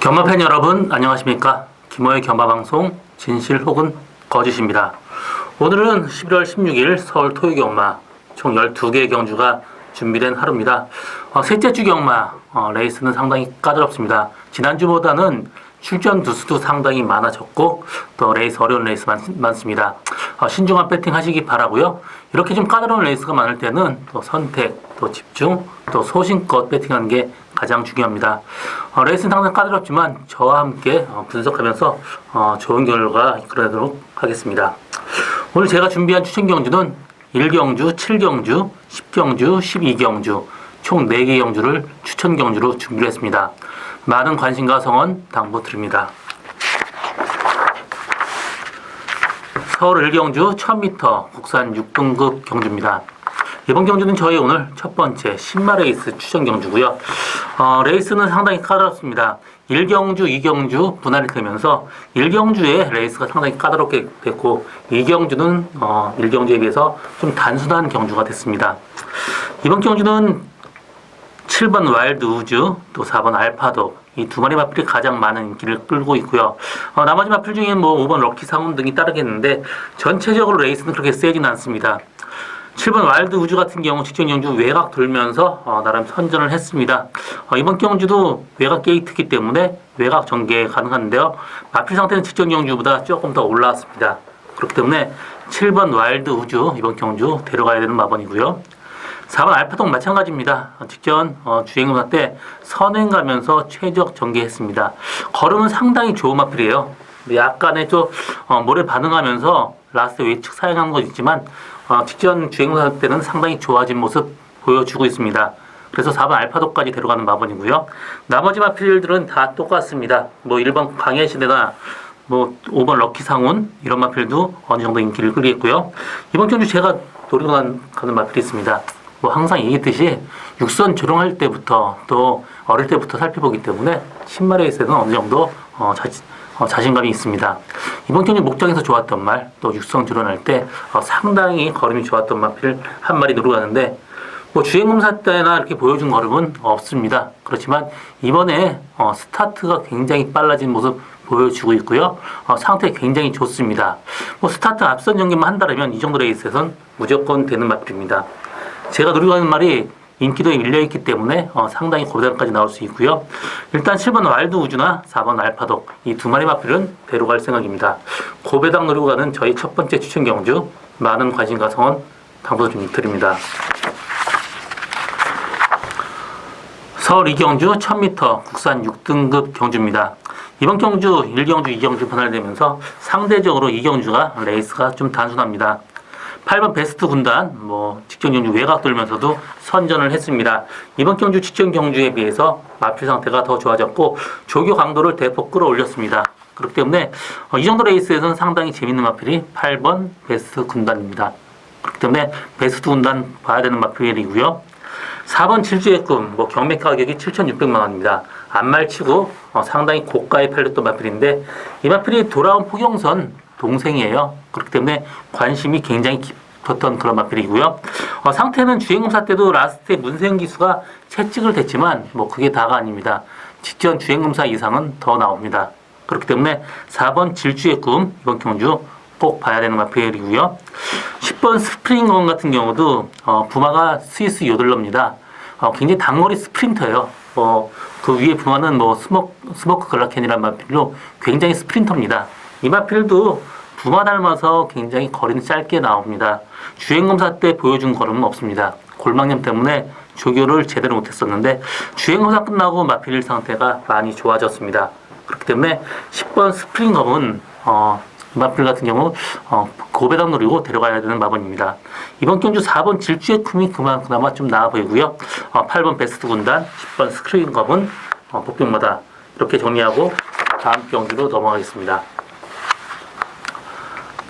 경마팬 여러분 안녕하십니까. 김호의 경마방송 진실 혹은 거짓입니다. 오늘은 11월 16일 서울 토요경마 총 12개의 경주가 준비된 하루입니다. 셋째 주 경마 레이스는 상당히 까다롭습니다. 지난주보다는 출전 두수도 상당히 많아졌고 또 레이스 어려운 레이스 많습니다. 신중한 배팅 하시기 바라고요. 이렇게 좀 까다로운 레이스가 많을 때는 또 선택, 또 집중, 또 소신껏 배팅하는 게 가장 중요합니다. 레이스는 상당히 까다롭지만 저와 함께 분석하면서 좋은 결과 이끌어내도록 하겠습니다. 오늘 제가 준비한 추천 경주는 1경주, 7경주, 10경주, 12경주 총 4개 경주를 추천 경주로 준비를 했습니다. 많은 관심과 성원 당부드립니다. 서울 1경주 1000m 국산 6등급 경주입니다. 이번 경주는 저희 오늘 첫 번째 10마 레이스 추천 경주고요. 레이스는 상당히 까다롭습니다. 1경주, 2경주 분할이 되면서 1경주의 레이스가 상당히 까다롭게 됐고 2경주는 1경주에 비해서 좀 단순한 경주가 됐습니다. 이번 경주는 7번 와일드 우즈, 또 4번 알파도 이 두 마리 마필이 가장 많은 인기를 끌고 있고요. 나머지 마필 중에 5번 럭키 상훈 등이 따르겠는데 전체적으로 레이스는 그렇게 세진 않습니다. 7번 와일드 우즈 같은 경우 직전 경주 외곽 돌면서 나름 선전을 했습니다. 이번 경주도 외곽 게이트이기 때문에 외곽 전개 가능한데요. 마필 상태는 직전 경주보다 조금 더 올라왔습니다. 그렇기 때문에 7번 와일드 우즈 이번 경주 데려가야 되는 마번이고요. 4번 알파동 마찬가지입니다. 직전 주행검사 때 선행 가면서 최적 전개했습니다. 걸음은 상당히 좋은 마필이에요. 약간의 좀 모래 반응하면서 라스트 외측 사용한 건 있지만 직전 주행검사 때는 상당히 좋아진 모습 보여주고 있습니다. 그래서 4번 알파도까지 데려가는 마번이고요. 나머지 마필들은 다 똑같습니다. 1번 광해시대나 5번 럭키 상훈 이런 마필도 어느 정도 인기를 끌겠고요. 이번 경주 제가 노리고 가는 마필이 있습니다. 항상 얘기했듯이 육선 조롱할 때부터 또 어릴 때부터 살펴보기 때문에 신말레이스에는 어느 정도 자신감이 있습니다. 이번 경기 목장에서 좋았던 말, 또 육성 조롱할 때 상당히 걸음이 좋았던 마필 한 마리 누르고 가는데 주행검사 때나 이렇게 보여준 걸음은 없습니다. 그렇지만 이번에 스타트가 굉장히 빨라진 모습 보여주고 있고요. 상태 굉장히 좋습니다. 스타트 앞선 전개만 한다면 이 정도 레이스에선 무조건 되는 마필입니다. 제가 노리고 가는 말이 인기도에 밀려있기 때문에 상당히 고배당까지 나올 수 있고요. 일단 7번 와일드 우즈나 4번 알파독 이 두 마리 마필은 데려갈 생각입니다. 고배당 노리고 가는 저희 첫 번째 추천 경주 많은 관심과 성원 당부드립니다. 서울 2경주 1000m 국산 6등급 경주입니다. 이번 경주 1경주, 2경주 분할되면서 상대적으로 2경주가 레이스가 좀 단순합니다. 8번 베스트 군단 직전 경주 외곽 돌면서도 선전을 했습니다. 이번 경주 직전 경주에 비해서 마필 상태가 더 좋아졌고 조교 강도를 대폭 끌어올렸습니다. 그렇기 때문에 이 정도 레이스에서는 상당히 재밌는 마필이 8번 베스트 군단입니다. 그렇기 때문에 베스트 군단 봐야 되는 마필이고요. 4번 질주의 꿈 경매 가격이 7,600만 원입니다. 안말치고 상당히 고가에 팔렸던 마필인데 이 마필이 돌아온 포경선 동생이에요. 그렇기 때문에 관심이 굉장히 깊었던 그런 마필이고요. 상태는 주행검사 때도 라스트에 문세영 기수가 채찍을 댔지만 그게 다가 아닙니다. 직전 주행검사 이상은 더 나옵니다. 그렇기 때문에 4번 질주의 꿈 이번 경주 꼭 봐야 되는 마필이고요. 10번 스프링건 같은 경우도 부마가 스위스 요들러입니다. 굉장히 단거리 스프린터예요. 그 위에 부마는 스모크 글라켄이라는 마필로 굉장히 스프린터입니다. 이 마필도 부마 닮아서 굉장히 거리는 짧게 나옵니다. 주행검사 때 보여준 걸음은 없습니다. 골망염 때문에 조교를 제대로 못했었는데 주행검사 끝나고 마필 상태가 많이 좋아졌습니다. 그렇기 때문에 10번 스프링검은 마필 같은 경우 고배당 노리고 데려가야 되는 마번입니다. 이번 경주 4번 질주의 품이 그나마 좀 나아 보이고요. 8번 베스트 군단, 10번 스프링검은 복병마다 이렇게 정리하고 다음 경주로 넘어가겠습니다.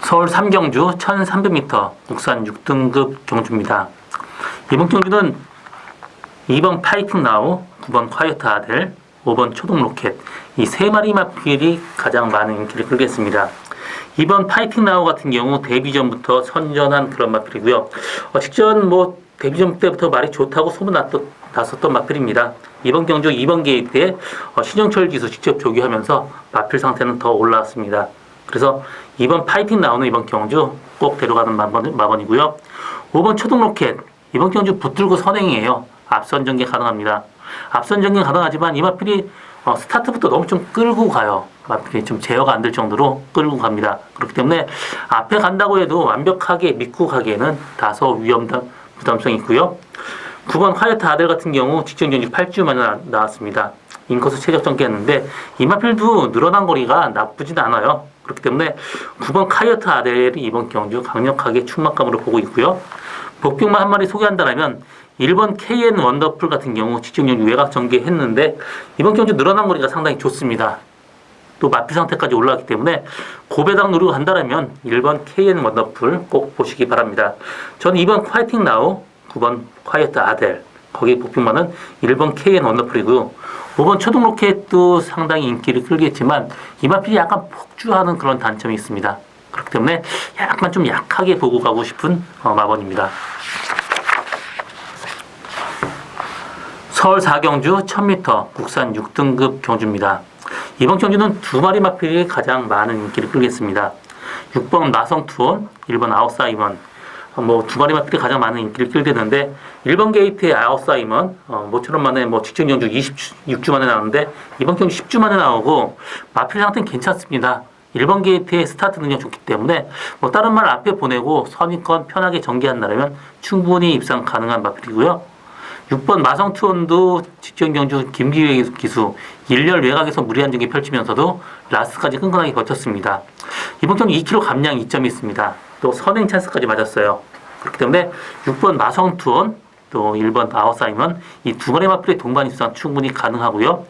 서울 3경주 1300m 국산 6등급 경주입니다. 이번 경주는 2번 파이팅 나우, 9번 콰이어트 아델, 5번 초동 로켓 이 세 마리 마필이 가장 많은 인기를 끌겠습니다. 이번 파이팅 나우 같은 경우 데뷔 전부터 선전한 그런 마필이고요. 직전 데뷔전 때부터 말이 좋다고 소문났었던 마필입니다. 이번 경주 2번 게이트에 신영철 기수 직접 조교하면서 마필 상태는 더 올라왔습니다. 그래서 이번 파이팅 나오는 이번 경주 꼭 데려가는 마번이고요. 5번 초등로켓 이번 경주 붙들고 선행이에요. 앞선 전개 가능합니다. 앞선 전개 가능하지만 이 마필이 스타트부터 너무 좀 끌고 가요. 마필이 좀 제어가 안 될 정도로 끌고 갑니다. 그렇기 때문에 앞에 간다고 해도 완벽하게 믿고 가기에는 다소 부담성이 있고요. 9번 화이트 아델 같은 경우 직전 경주 8주 만에 나왔습니다. 인코스 최적 전개했는데 이 마필도 늘어난 거리가 나쁘진 않아요. 그렇기 때문에 9번 카이어트 아델이 이번 경주 강력하게 충막감으로 보고 있고요. 복병만 한 마리 소개한다면 1번 KN 원더풀 같은 경우 직전 경주 외곽 전개했는데 이번 경주 늘어난 거리가 상당히 좋습니다. 또 마필 상태까지 올라왔기 때문에 고배당 누르고 간다면 1번 KN 원더풀 꼭 보시기 바랍니다. 저는 2번 파이팅 나우, 9번 콰이어트 아델 거기 복병만은 1번 KN 원더풀이고요. 5번 초등로켓도 상당히 인기를 끌겠지만 이 마필이 약간 폭주하는 그런 단점이 있습니다. 그렇기 때문에 약간 좀 약하게 보고 가고 싶은 마번입니다. 서울 4경주 1000m 국산 6등급 경주입니다. 이번 경주는 두 마리 마필이 가장 많은 인기를 끌겠습니다. 6번 마성투원, 1번 아웃사이먼 두 마리 마필이 가장 많은 인기를 끌겠는데 1번 게이트의 아웃사이먼 모처럼 만에 직전 경주 26주 만에 나오는데 이번 경주 10주 만에 나오고 마필 상태는 괜찮습니다. 1번 게이트의 스타트 능력 좋기 때문에 다른 말 앞에 보내고 선입권 편하게 전개한다면 충분히 입상 가능한 마필이고요. 6번 마성투원도 직전 경주 김기회 기수 1열 외곽에서 무리한 전개 펼치면서도 라스트까지 끈끈하게 버텼습니다. 이번 경주 2km 감량 2점이 있습니다. 또 선행 찬스까지 맞았어요. 그렇기 때문에 6번 마성투원 또 1번 아웃사이먼 이 두 마리 마필의 동반 입상 충분히 가능하고요.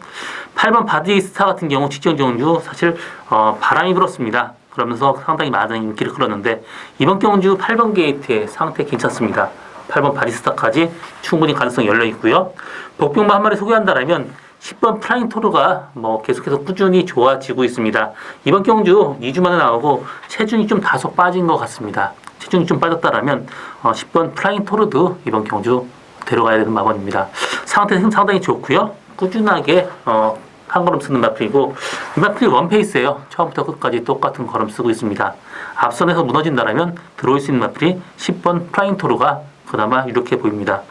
8번 바디스타 같은 경우 직전 경주 사실 바람이 불었습니다. 그러면서 상당히 많은 인기를 끌었는데 이번 경주 8번 게이트의 상태 괜찮습니다. 8번 바디스타까지 충분히 가능성이 열려 있고요. 복병만 한 마리 소개한다면 10번 프라잉 토르가 계속해서 꾸준히 좋아지고 있습니다. 이번 경주 2주 만에 나오고 체중이 좀 다소 빠진 것 같습니다. 체중이 좀 빠졌다라면 10번 프라잉 토르도 이번 경주 데려가야 되는 마번입니다. 상태는 상당히 좋고요. 꾸준하게 한 걸음 쓰는 마필이고 이 마필이 원페이스예요. 처음부터 끝까지 똑같은 걸음 쓰고 있습니다. 앞선에서 무너진다라면 들어올 수 있는 마필이 10번 프라잉 토르가 그나마 이렇게 보입니다.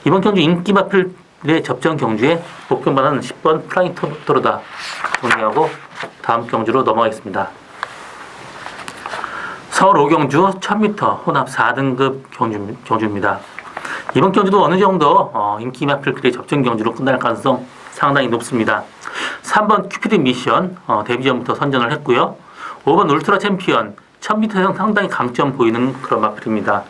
이번 경주 인기 마필의 접전 경주에 복병받은 10번 프라잉 토르다 정리하고 다음 경주로 넘어가겠습니다. 서울 5경주 1000m 혼합 4등급 경주입니다. 이번 경주도 어느 정도 인기 마필끼리 접전 경주로 끝날 가능성 상당히 높습니다. 3번 큐피드 미션 데뷔전부터 선전을 했고요. 5번 울트라 챔피언 1000m에서 상당히 강점 보이는 그런 마필입니다.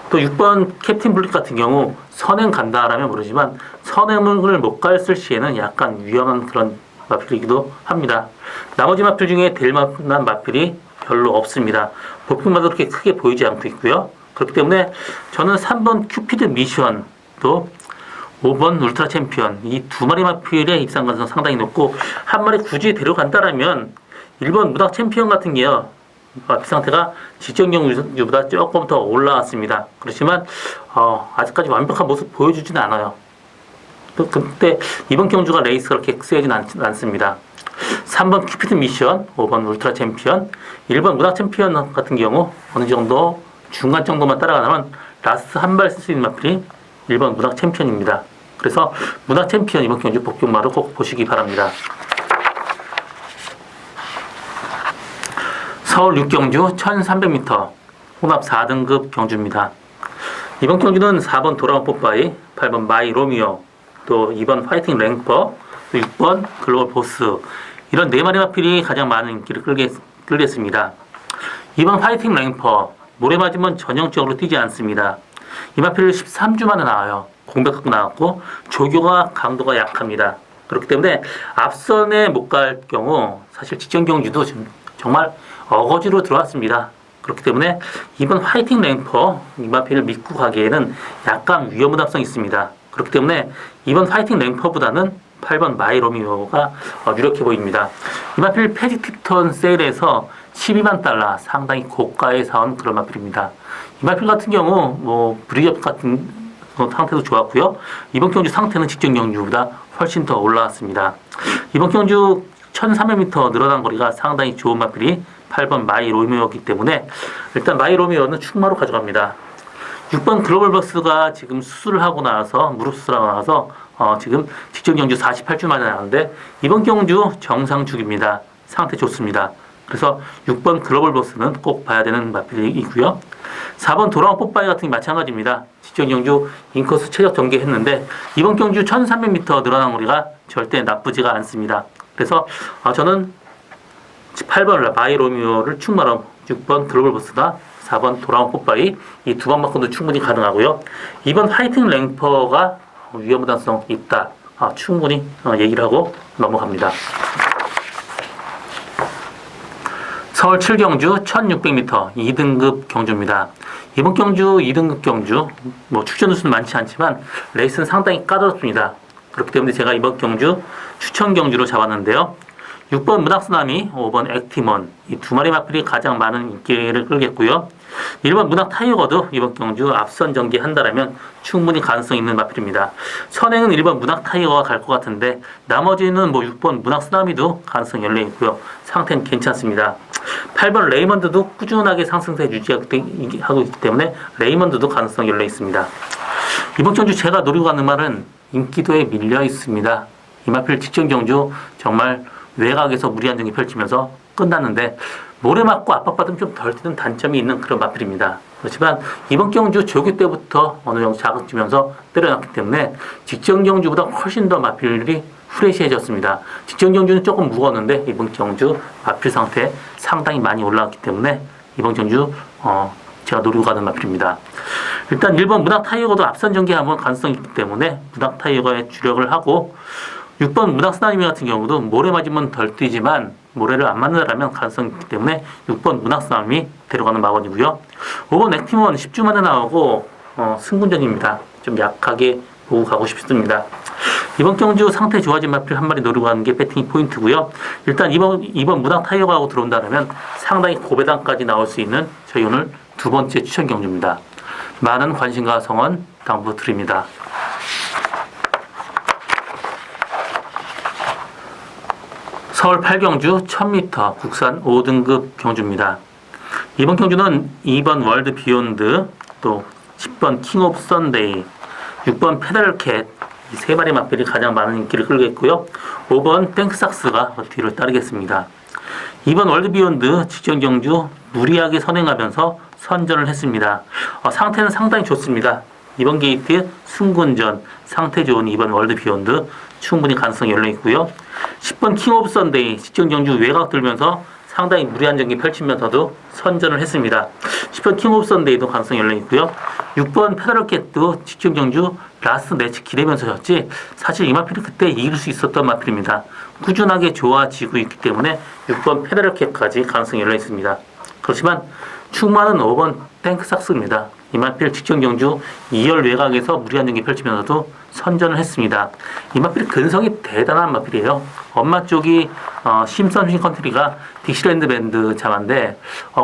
또 6번 캡틴 블릿 같은 경우 선행 간다라면 모르지만 선행을 못 갔을 시에는 약간 위험한 그런 마필이기도 합니다. 나머지 마필 중에 될 만한 마필이 별로 없습니다. 복병마다 그렇게 크게 보이지 않고 있고요. 그렇기 때문에 저는 3번 큐피드 미션 또 5번 울트라 챔피언 이 두 마리 마필의 입상 가능성 상당히 높고 한 마리 굳이 데려간다라면 1번 무닥 챔피언 같은 게요. 마필 상태가 직전 경주보다 조금 더 올라왔습니다. 그렇지만 아직까지 완벽한 모습 보여주지는 않아요. 그때 이번 경주가 레이스가 그렇게 세진 않습니다. 3번 큐피드 미션, 5번 울트라 챔피언, 1번 문학 챔피언 같은 경우 어느 정도 중간 정도만 따라가면 라스트 한 발 쓸 수 있는 마필이 1번 문학 챔피언입니다. 그래서 문학 챔피언 이번 경주 복균마로 꼭 보시기 바랍니다. 서울 6경주 1300m 혼합 4등급 경주입니다. 이번 경주는 4번 도라운 뽀빠이, 8번 마이 로미오, 또 2번 파이팅 랭퍼, 또 6번 글로벌 보스 이런 네 마리 마필이 가장 많은 인기를 끌겠습니다. 2번 파이팅 랭퍼 모래 맞으면 전형적으로 뛰지 않습니다. 이 마필을 13주 만에 나와요. 공백 갖고 나왔고 조교가 강도가 약합니다. 그렇기 때문에 앞선에 못 갈 경우 사실 직전 경주도 지금 정말 어거지로 들어왔습니다. 그렇기 때문에 이번 화이팅 랭퍼 이 마필을 믿고 가기에는 약간 위험 부담성이 있습니다. 그렇기 때문에 이번 화이팅 랭퍼보다는 8번 마이로미오가 유력해 보입니다. 이 마필 페지티턴 세일에서 12만 달러 상당히 고가에 사온 그런 마필입니다. 이 마필 같은 경우 브리업 같은 상태도 좋았고요. 이번 경주 상태는 직전 경주보다 훨씬 더 올라왔습니다. 이번 경주 1300m 늘어난 거리가 상당히 좋은 마필이 8번 마이 로미오이기 때문에 일단 마이 로미오는 충마로 가져갑니다. 6번 글로벌 버스가 지금 수술을 하고 나서 무릎 수술하고 나서 지금 직전 경주 48주 만에 나왔는데 이번 경주 정상 주기입니다. 상태 좋습니다. 그래서 6번 글로벌 버스는 꼭 봐야 되는 마필이고요. 4번 돌아온 뽀빠이 같은 게 마찬가지입니다. 직전 경주 인코스 최적 전개했는데 이번 경주 1300m 늘어난 거리가 절대 나쁘지가 않습니다. 그래서 저는 8번 마이 로미오를 충마로 6번 글로벌 버스나 4번 돌아온 뽀빠이 이 두 번 바꿔도 충분히 가능하고요. 2번 화이팅 랭퍼가 위험 부담성 있다. 충분히 얘기를 하고 넘어갑니다. 서울 7경주 1600m 2등급 경주입니다. 이번 경주 2등급 경주 출전 수는 많지 않지만 레이스는 상당히 까다롭습니다. 그렇기 때문에 제가 이번 경주 추천 경주로 잡았는데요. 6번 문학쓰나미, 5번 액티먼 이 두 마리 마필이 가장 많은 인기를 끌겠고요. 1번 문학 타이거도 이번 경주 앞선 전개한다라면 충분히 가능성 있는 마필입니다. 선행은 1번 문학 타이거가 갈 것 같은데 나머지는 6번 문학 쓰나미도 가능성 열려 있고요. 상태는 괜찮습니다. 8번 레이먼드도 꾸준하게 상승세 유지하고 있기 때문에 레이먼드도 가능성 열려 있습니다. 이번 경주 제가 노리고 가는 말은 인기도에 밀려 있습니다. 이 마필 직전 경주 정말 외곽에서 무리한 전개 펼치면서 끝났는데 모래 맞고 압박받으면 좀 덜 뛰는 단점이 있는 그런 마필입니다. 그렇지만 이번 경주 조교 때부터 어느 정도 자극 주면서 때려놨기 때문에 직전 경주보다 훨씬 더 마필이 프레시해졌습니다. 직전 경주는 조금 무거웠는데 이번 경주 마필 상태 상당히 많이 올라왔기 때문에 이번 경주 제가 노리고 가는 마필입니다. 일단 1번 문학 타이거도 앞선 전개하면 가능성이 있기 때문에 문학 타이거에 주력을 하고 6번 문학 쓰나미 같은 경우도 모래 맞으면 덜 뛰지만 모래를 안 맞는다면 가능성이 있기 때문에 6번 문학 쓰나미 데려가는 마건이고요. 5번 액티먼 10주 만에 나오고 승군전입니다. 좀 약하게 보고 가고 싶습니다. 이번 경주 상태 좋아진 마필 한 마리 노리고 가는 게 배팅 포인트고요. 일단 2번 문학 타이거하고 들어온다면 상당히 고배당까지 나올 수 있는 저희 오늘 두 번째 추천 경주입니다. 많은 관심과 성원 당부드립니다. 서울 8경주 1000m 국산 5등급 경주입니다. 이번 경주는 2번 월드 비욘드, 또 10번 킹 오브 선데이, 6번 페달캣 이 세 마리 마필이 가장 많은 인기를 끌겠고요. 5번 땡크삭스가 뒤를 따르겠습니다. 2번 월드 비욘드 직전 경주 무리하게 선행하면서 선전을 했습니다. 상태는 상당히 좋습니다. 이번 게이트 승군전 상태 좋은 2번 월드 비욘드 충분히 가능성이 열려 있고요. 10번 킹 오브 선데이 직전 경주 외곽 들면서 상당히 무리한 전개 펼치면서도 선전을 했습니다. 10번 킹 오브 선데이도 가능성이 열려 있고요. 6번 페달캣도 직전 경주 라스트 매치 기대면서 졌지 사실 이 마필이 그때 이길 수 있었던 마필입니다. 꾸준하게 좋아지고 있기 때문에 6번 페달캣까지 가능성이 열려 있습니다. 그렇지만 충마는 5번 탱크삭스입니다. 이 마필 직전 경주 2열 외곽에서 무리한 전개 펼치면서도 선전을 했습니다. 이 마필 근성이 대단한 마필이에요. 엄마 쪽이 심슨 휘컨트리가 딕시랜드 밴드 자마인데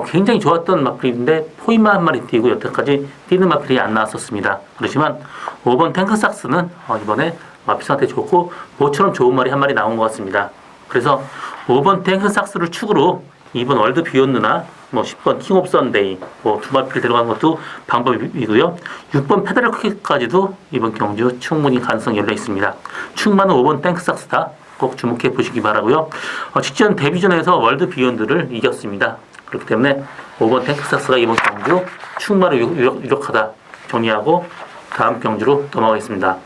굉장히 좋았던 마필인데 포인만 한 마리 뛰고 여태까지 뛰는 마필이 안 나왔었습니다. 그렇지만 5번 탱크삭스는 이번에 마필 상태 좋고 모처럼 좋은 말이 한 마리 나온 것 같습니다. 그래서 5번 탱크삭스를 축으로 2번 월드 비욘드나 10번 킹 오브 선데이 두 마필 들어가는 것도 방법이고요. 6번 페달캣까지도 이번 경주 충분히 가능성이 열려 있습니다. 충만은 5번 탱크삭스다 꼭 주목해 보시기 바라고요. 직전 데뷔전에서 월드 비욘드를 이겼습니다. 그렇기 때문에 5번 탱크삭스가 이번 경주 충만을 유력하다 정리하고 다음 경주로 넘어가겠습니다.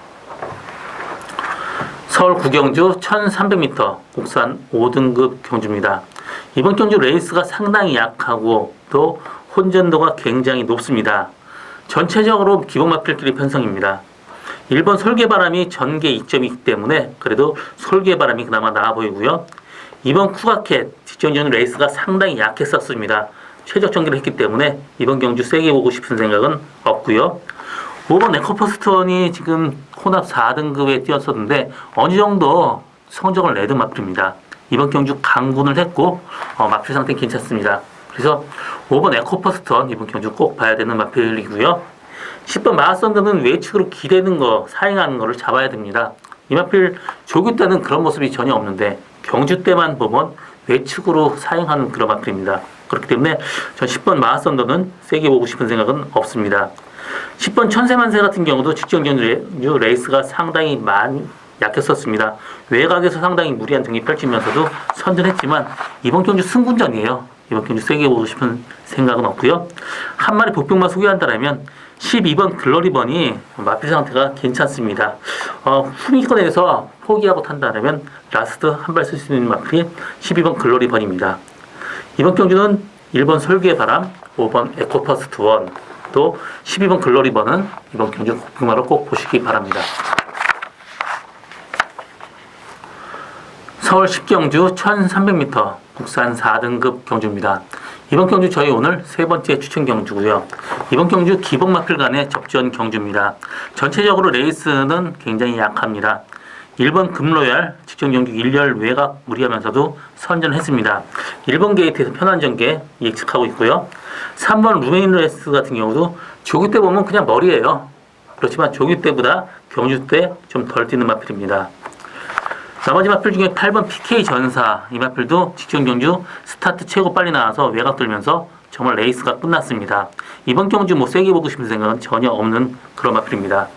서울 9경주 1300m 국산 5등급 경주입니다. 이번 경주 레이스가 상당히 약하고 또 혼전도가 굉장히 높습니다. 전체적으로 기본 마필끼리 편성입니다. 1번 솔개바람이 전개 이점이기 때문에 그래도 솔개바람이 그나마 나아 보이고요. 2번 쿠가켓 직전전 레이스가 상당히 약했었습니다. 최적 전개를 했기 때문에 이번 경주 세게 보고 싶은 생각은 없고요. 5번 에코퍼스턴이 지금 혼합 4등급에 뛰었었는데 어느 정도 성적을 내든 마필입니다. 이번 경주 강군을 했고 마필 상태는 괜찮습니다. 그래서 5번 에코퍼스턴 이번 경주 꼭 봐야 되는 마필이고요. 10번 마하선드는 외측으로 기대는 거, 사행하는 거를 잡아야 됩니다. 이마필 조교 때는 그런 모습이 전혀 없는데 경주 때만 보면 외측으로 사행하는 그런 마필입니다. 그렇기 때문에 전 10번 마하선더는 세게 보고 싶은 생각은 없습니다. 10번 천세만세 같은 경우도 직전 경주 레이스가 상당히 많이 약했었습니다. 외곽에서 상당히 무리한 등이 펼치면서도 선전했지만 이번 경주 승군전이에요. 이번 경주 세게 보고 싶은 생각은 없고요. 한 마리 복병만 소개한다면 12번 글로리번이 마필 상태가 괜찮습니다. 후미권에서 포기하고 탄다면 라스트 한 발 쓸 수 있는 마필이 12번 글로리번입니다. 이번 경주는 1번 설계의 바람, 5번 에코퍼스트 원, 또 12번 글로리번은 이번 경주 복병마로 꼭 보시기 바랍니다. 서울 10경주 1300m 국산 4등급 경주입니다. 이번 경주 저희 오늘 세 번째 추천 경주고요. 이번 경주 기복 마필 간의 접전 경주입니다. 전체적으로 레이스는 굉장히 약합니다. 1번 금로얄 직전 경주 1열 외곽 무리하면서도 선전했습니다. 1번 게이트에서 편한 전개 예측하고 있고요. 3번 루메인레스 같은 경우도 조기 때 보면 그냥 머리예요. 그렇지만 조기 때보다 경주 때 좀 덜 뛰는 마필입니다. 나머지 마필 중에 8번 PK 전사, 이 마필도 직전 경주 스타트 최고 빨리 나와서 외곽 돌면서 정말 레이스가 끝났습니다. 이번 경주 뭐 세게 보고 싶은 생각은 전혀 없는 그런 마필입니다.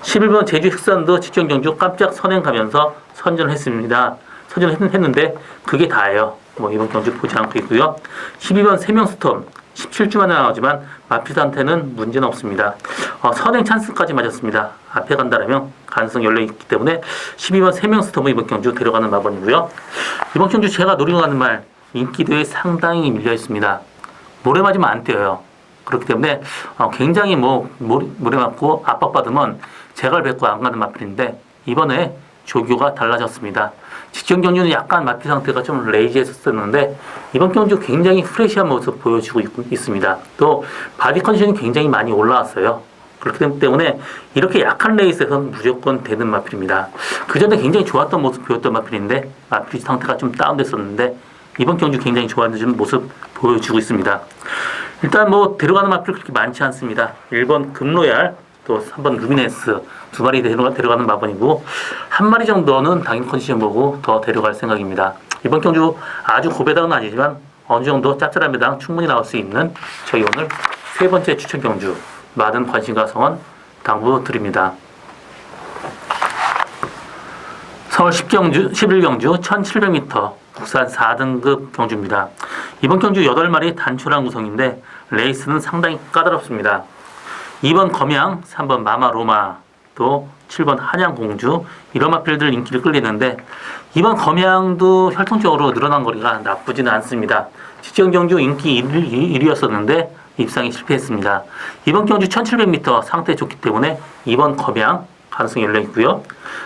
11번 제주 흑산도 직전 경주 깜짝 선행 가면서 선전했습니다. 선전했는데 그게 다예요. 뭐 이번 경주 보지 않고 있고요. 12번 세명스톰 17주 만에 나오지만 마필 상태는 문제는 없습니다. 선행 찬스까지 맞았습니다. 앞에 간다라면 가능성이 열려있기 때문에 12번 세명스톰은 이번 경주 데려가는 마번이고요. 이번 경주 제가 노리고 가는 말 인기도에 상당히 밀려있습니다. 모래 맞으면 안 뛰어요. 그렇기 때문에 굉장히 모래 맞고 압박받으면 제갈 뱉고 안 가는 마필인데 이번에 조교가 달라졌습니다. 직전 경주는 약간 마필 상태가 좀 레이지했었는데 이번 경주 굉장히 프레시한 모습 보여주고 있습니다. 또 바디 컨디션이 굉장히 많이 올라왔어요. 그렇기 때문에 이렇게 약한 레이스에서는 무조건 되는 마필입니다. 그 전에 굉장히 좋았던 모습 보였던 마필인데 마필 상태가 좀 다운됐었는데 이번 경주 굉장히 좋아지는 모습 보여주고 있습니다. 일단 데려가는 마필 그렇게 많지 않습니다. 1번 금로얄, 또 3번 루미네스 두 마리 데려가는 마번이고 한 마리 정도는 당일 컨디션 보고 더 데려갈 생각입니다. 이번 경주 아주 고배당은 아니지만 어느 정도 짭짤한 배당 충분히 나올 수 있는 저희 오늘 세 번째 추천 경주 많은 관심과 성원 당부드립니다. 서울 11경주 1700m 국산 4등급 경주입니다. 이번 경주 8마리 단촐한 구성인데 레이스는 상당히 까다롭습니다. 2번 검양, 3번 마마로마, 또 7번 한양공주 이런 마필들 인기를 끌리는데 이번 검양도 혈통적으로 늘어난 거리가 나쁘지는 않습니다. 직전 경주 인기 1위였었는데 입상이 실패했습니다. 이번 경주 1700m 상태 좋기 때문에 이번 검양 가능성이 열려있고요.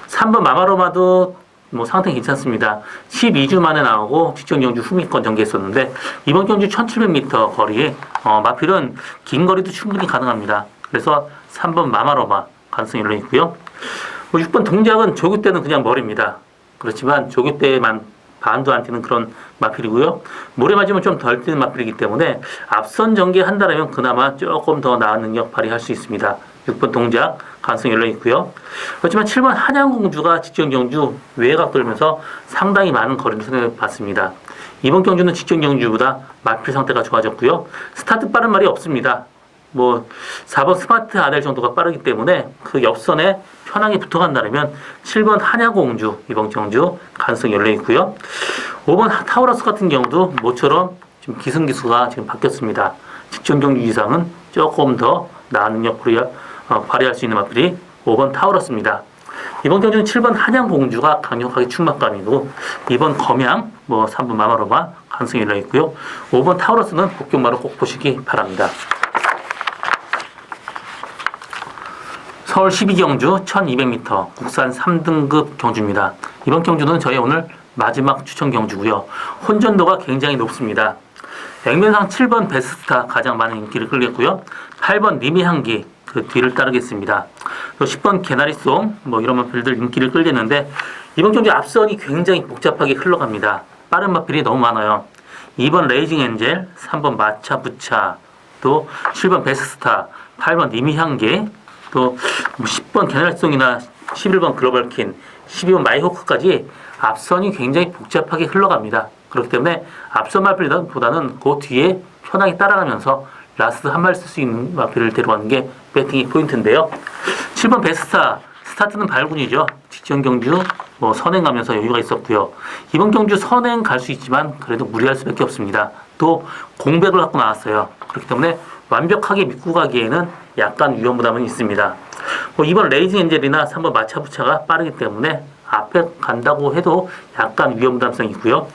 3번 마마로마도 상태 괜찮습니다. 12주 만에 나오고 직전 경주 후미권 전개했었는데 이번 경주 1700m 거리에 마필은 긴 거리도 충분히 가능합니다. 그래서 3번 마마로마 가능성이 열려있고요. 6번 동작은 조교 때는 그냥 머리입니다. 그렇지만 조교 때만 반도 안 뛰는 그런 마필이고요. 모래 맞으면 좀 덜 뛰는 마필이기 때문에 앞선 전개한다면 그나마 조금 더 나은 능력 발휘할 수 있습니다. 6번 동작 가능성이 열려있고요. 그렇지만 7번 한양공주가 직전 경주 외곽 돌면서 상당히 많은 거리를 손해봤습니다. 이번 경주는 직전 경주보다 마필 상태가 좋아졌고요. 스타트 빠른 말이 없습니다. 4번 스마트 아델 정도가 빠르기 때문에 그 옆선에 편하게 붙어간다면 7번 한양공주 이번 경주 가능성이 열려있고요. 5번 타우러스 같은 경우도 모처럼 지금 기승기수가 지금 바뀌었습니다. 직전 경주 이상은 조금 더 나은 능력 발휘할 수 있는 마필이 5번 타우러스입니다. 이번 경주는 7번 한양공주가 강력하게 충막감이고 2번 검양, 3번 마마로마 가능성이 열려있고요. 5번 타우러스는 복경마로 꼭 보시기 바랍니다. 서울 12경주 1200m 국산 3등급 경주입니다. 이번 경주는 저희 오늘 마지막 추천 경주고요. 혼전도가 굉장히 높습니다. 액면상 7번 베스스타 가장 많은 인기를 끌겠고요. 8번 니미향기 그 뒤를 따르겠습니다. 또 10번 개나리송 이런 마필들 인기를 끌겠는데 이번 경주 앞선이 굉장히 복잡하게 흘러갑니다. 빠른 마필이 너무 많아요. 2번 레이징 엔젤, 3번 마차 부차, 또 7번 베스스타, 8번 니미향계, 또 10번 게날송이나 11번 글로벌킨, 12번 마이호크까지 앞선이 굉장히 복잡하게 흘러갑니다. 그렇기 때문에 앞선 마필보다는 그 뒤에 편하게 따라가면서 라스트 한 마리 쓸 수 있는 마필을 데려가는 게 배팅이 포인트인데요. 7번 베스타, 스타트는 발군이죠. 직전 경주 선행 가면서 여유가 있었고요. 이번 경주 선행 갈 수 있지만 그래도 무리할 수밖에 없습니다. 또 공백을 갖고 나왔어요. 그렇기 때문에 완벽하게 믿고 가기에는 약간 위험 부담은 있습니다. 이번 레이징 엔젤이나 3번 마차부차가 빠르기 때문에 앞에 간다고 해도 약간 위험 부담성이 있고요.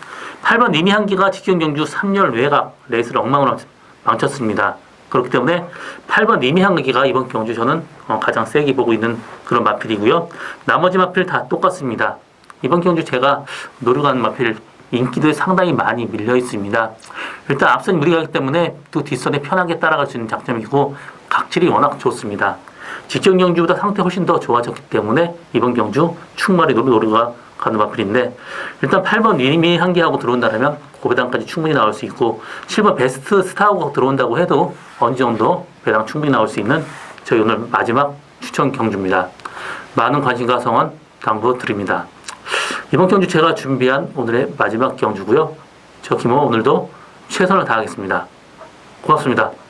8번 니미향기가 직전 경주 3열 외곽 레이스를 엉망으로 망쳤습니다. 그렇기 때문에 8번 니미향기가 이번 경주 저는 가장 세게 보고 있는 그런 마필이고요. 나머지 마필 다 똑같습니다. 이번 경주 제가 노려가는 마필 인기도에 상당히 많이 밀려 있습니다. 일단 앞선이 무리가 있기 때문에 또 뒷선에 편하게 따라갈 수 있는 장점이고 각질이 워낙 좋습니다. 직전 경주보다 상태 훨씬 더 좋아졌기 때문에 이번 경주 충분히 노려가 가는 마필인데, 일단 8번 니미 한개하고 들어온다면 고배당까지 충분히 나올 수 있고, 7번 베스트 스타하고 들어온다고 해도 어느 정도 배당 충분히 나올 수 있는 저희 오늘 마지막 추천 경주입니다. 많은 관심과 성원 당부드립니다. 이번 경주 제가 준비한 오늘의 마지막 경주고요. 저 김호 오늘도 최선을 다하겠습니다. 고맙습니다.